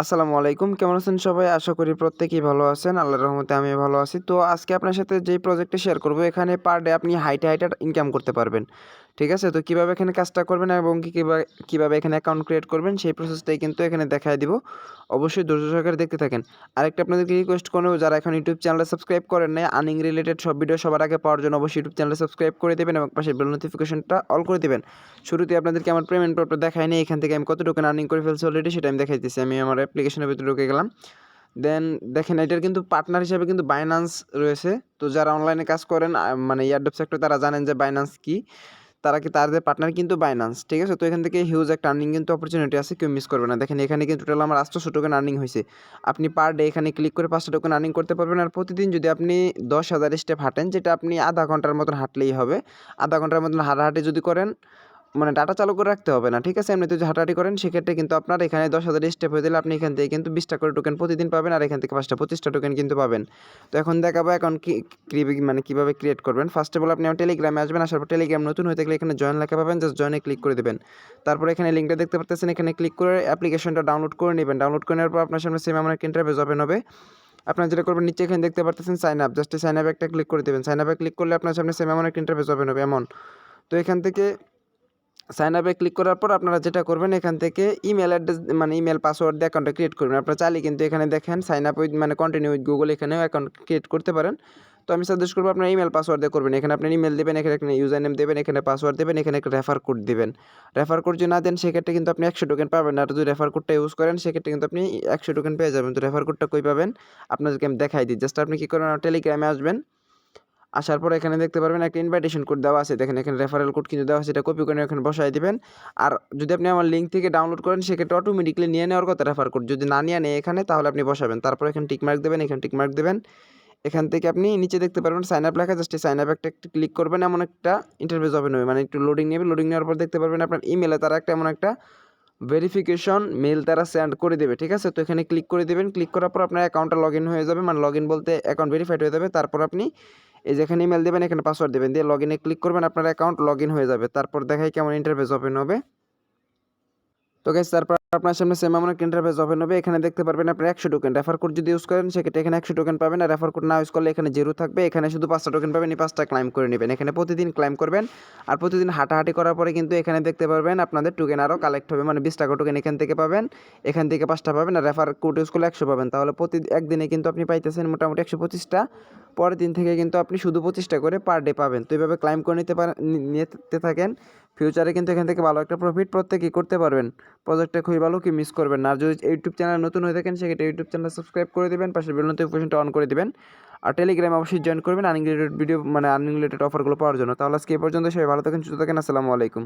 আসসালামু আলাইকুম। কেমন আছেন সবাই? আশা করি প্রত্যেকেই ভালো আছেন। আল্লাহর রহমতে আমিও ভালো আছি। তো আজকে আপনার সাথে যেই প্রজেক্টটা শেয়ার করব, এখানে পার ডে আপনি হাইটে ইনকাম করতে পারবেন। ঠিক আছে? তো কিভাবে এখানে কাজটা করবেন এবং কিভাবে এখানে অ্যাকাউন্ট ক্রিয়েট করবেন সেই প্রসেসটাই কিন্তু এখানে দেখায় দিব। অবশ্যই ধৈর্য সহকারে দেখতে থাকেন। আরেকটা আপনাদেরকে রিকোয়েস্ট করব, যারা এখন ইউটিউব চ্যানেলটা সাবস্ক্রাইব করেন নাই, আর্নিং রিলেটেড সব ভিডিও সবার আগে পাওয়ার জন্য অবশ্যই ইউটিউব চ্যানেলটা সাবস্ক্রাইব করে দিবেন এবং পাশে বেল নোটিফিকেশনটা অল করে দিবেন। শুরুতে আপনাদেরকে আমার পেমেন্ট প্রপটা দেখাই নেই। এখান থেকে আমি কত টোকেন আর্নিং করে ফেলছি অলরেডি সেটা আমি দেখাইতেছি। আমি আমার অ্যাপ্লিকেশনের ভিতরে ঢুকে গেলাম। দেন দেখেন, এটার কিন্তু পার্টনার হিসেবে কিন্তু বাইন্যান্স রয়েছে। তো যারা অনলাইনে কাজ করেন মানে এয়ারড্রপ সেক্টর, তারা জানেন যে বাইন্যান্স কি। তাদের পার্টনার কিন্তু বাইন্যান্স। ঠিক আছে? তো এখান থেকে হিউজ একটা আর্নিং কিন্তু অপরচুনিটি আছে, কেউ মিস করবে না। দেখেন এখানে কিন্তু টোটাল আমার 800 টোকেন আর্নিং হয়েছে। আপনি পার ডে এখানে ক্লিক করে 5টা টোকেন আর্নিং করতে পারবেন। আর প্রতিদিন যদি আপনি 10,000 স্টেপ হাঁটেন, যেটা আপনি আধা ঘন্টার মতন হাঁটলেই হবে। আধা ঘন্টার মতন হাঁটাহাঁটি যদি করেন, মানে ডাটা চালু করে রাখতে হবে না। ঠিক আছে? এমনিতে যদি হাঁটাহাঁটি করেন, সেক্ষেত্রে কিন্তু আপনার এখানে 10,000 স্টেপ হয়ে দিলে আপনি এখান থেকে কিন্তু 20টা করে টোকেন প্রতিদিন পাবেন। আর এখান থেকে 5টা 25টা টোকেন কিন্তু পাবেন। তো এখন দেখাবো অ্যাকাউন্ট কিভাবে ক্রিয়েট করবেন। ফার্স্ট অফ অল আপনি আমার টেলিগ্রামে আসবেন। আসার পর টেলিগ্রাম নতুন হয়ে থাকলে এখানে জয়েন লেখা পাবেন, জাস্ট জয়েনে ক্লিক করে দেবেন। তারপর এখানে লিঙ্কটা দেখতে পারতেছেন, এখানে ক্লিক করে অ্যাপ্লিকেশনটা ডাউনলোড করে নেবেন। ডাউনলোড করে নেওয়ার পর আপনার সামনে সেম আমার একটা ইন্টারফেস ওপেন হবে। আপনারা যেটা করবেন, নিচে এখানে দেখতে পারতেছেন সাইন আপ, জাস্ট সাইন আপে একটা ক্লিক করে দেবেন। সাইন আপে ক্লিক করলে আপনার সামনে সেম এমন একটা ইন্টারফেস ওপেন হবে এমন। তো এখান থেকে সাইন আপে ক্লিক করার পর আপনারা যেটা করবেন, এখান থেকে ইমেল অ্যাড্রেস মানে ইমেল পাসওয়ার্ড দিয়ে অ্যাকাউন্টটা ক্রিয়েট করবেন। আপনারা চাইলে কিন্তু এখানে দেখেন সাইন আপ উইথ মানে কন্টিনিউ উইথ গুগল, এখানেও অ্যাকাউন্ট ক্রিয়েট করতে পারেন। তো আমি সাজেস্ট করবো আপনার ইমেল পাসওয়ার্ড দিয়ে করবেন। এখানে আপনি ইমেল দেবেন, এখানে একটা ইউজার নেম দেবেন, এখানে পাসওয়ার্ড দেবেন, এখানে একটা রেফার কোড দিবেন। রেফার কোড যদি না দেন, সেক্ষেত্রে কিন্তু আপনি 100 টোকেন পাবেন না। আর যদি রেফার কোডটা ইউজ করেন, সেক্ষেত্রে কিন্তু আপনি 100 টোকেন পেয়ে যাবেন। তো রেফার কোডটা কই পাবেন আপনাদেরকে আমি দেখাই দিই। জাস্ট আপনি কী করবেন, টেলিগ্রামে আসবেন। আসার পরে এখানে দেখতে পারবেন একটা ইনভাইটেশন কোড দেওয়া আছে। দেখেন এখানে রেফারেল কোড কিন্তু দেওয়া আছে, এটা কপি করে এখানে বসায় দিবেন। আর যদি আপনি আমার লিঙ্ক থেকে ডাউনলোড করেন, সেক্ষেত্রে অটোমেটিক্যালি নিয়ে নেওয়ার কথা রেফার কোড। যদি না নিয়ে নেয় এখানে, তাহলে আপনি বসাবেন। তারপর এখানে টিক মার্ক দেবেন, এখানে টিক মার্ক দেবেন। এখান থেকে আপনি নিচে দেখতে পারবেন সাইন আপ লেখা, জাস্ট সাইন আপ একটা ক্লিক করবেন। এমন একটা ইন্টারফেস ওপেন হবে, মানে একটু লোডিং নেবে। লোডিং নেওয়ার পর দেখতে পারবেন আপনার ইমেলে তারা এমন একটা ভেরিফিকেশন মেইল তারা সেন্ড করে দেবে। ঠিক আছে? তো এখানে ক্লিক করে দেবেন। ক্লিক করার পর আপনার অ্যাকাউন্টটা লগ ইন হয়ে যাবে, মানে লগ ইন বলতে অ্যাকাউন্ট ভেরিফাইড হয়ে যাবে। তারপর আপনি এই যে এখানে ইমেল দেবেন, এখানে পাসওয়ার্ড দেবেন, দিয়ে লগ ইনে ক্লিক করবেন, আপনার অ্যাকাউন্ট লগ ইন হয়ে যাবে। তারপর দেখাই কেমন ইন্টারফেস ওপেন হবে। তো গাইস, তারপর আপনার সামনে সেম এমন একটা ইন্টারফেস ওপেন হবে। এখানে দেখতে পারবেন আপনি 100 টোকেন রেফার কোড যদি ইউজ করেন, সেক্ষেত্রে এখানে 100 টোকেন পাবেন। আর রেফার কোড না ইউজ করলে এখানে 0 থাকবে। এখানে শুধু 5টা টোকেন পাবেন, এই 5টা ক্লাইম করে নেবেন। এখানে প্রতিদিন ক্লাইম করবেন। আর প্রতিদিন হাঁটাহাঁটি করার পরে কিন্তু এখানে দেখতে পারবেন আপনাদের টোকেন আরও কালেক্ট হবে, মানে 20 টাকা টোকেন এখান থেকে পাবেন। এখান থেকে 5টা পাবেন। আর রেফার কোড ইউজ করলে 100 পাবেন। তাহলে একদিনে কিন্তু আপনি পাইতেছেন মোটামুটি 125টা। পরের দিন থেকে কিন্তু আপনি শুধু 25টা করে পার ডে পাবেন। তো এইভাবে ক্লাইম করে নিতে থাকেন। ফিউচারে কিন্তু এখান থেকে ভালো একটা প্রফিট প্রত্যেকেই করতে পারবেন। প্রজেক্টটা খুবই ভালো, কি মিস করবেন না। আর যদি ইউটিউব চ্যানেল নতুন হয়ে থাকেন, সেক্ষেত্রে ইউটিউব চ্যানেল সাবস্ক্রাইব করে দেবেন, পাশে বেল নোটিফিকেশনটা অন করে দেবেন। আর টেলিগ্রামে অবশ্যই জয়েন করবেন আর্নিং রিলেটেড ভিডিও, মানে আর্নিং রিলেটেড অফারগুলো পাওয়ার জন্য। তাহলে আজকে এই পর্যন্ত। সবাই ভালো থাকেন, সুস্থ থাকেন। আসসালামু আলাইকুম।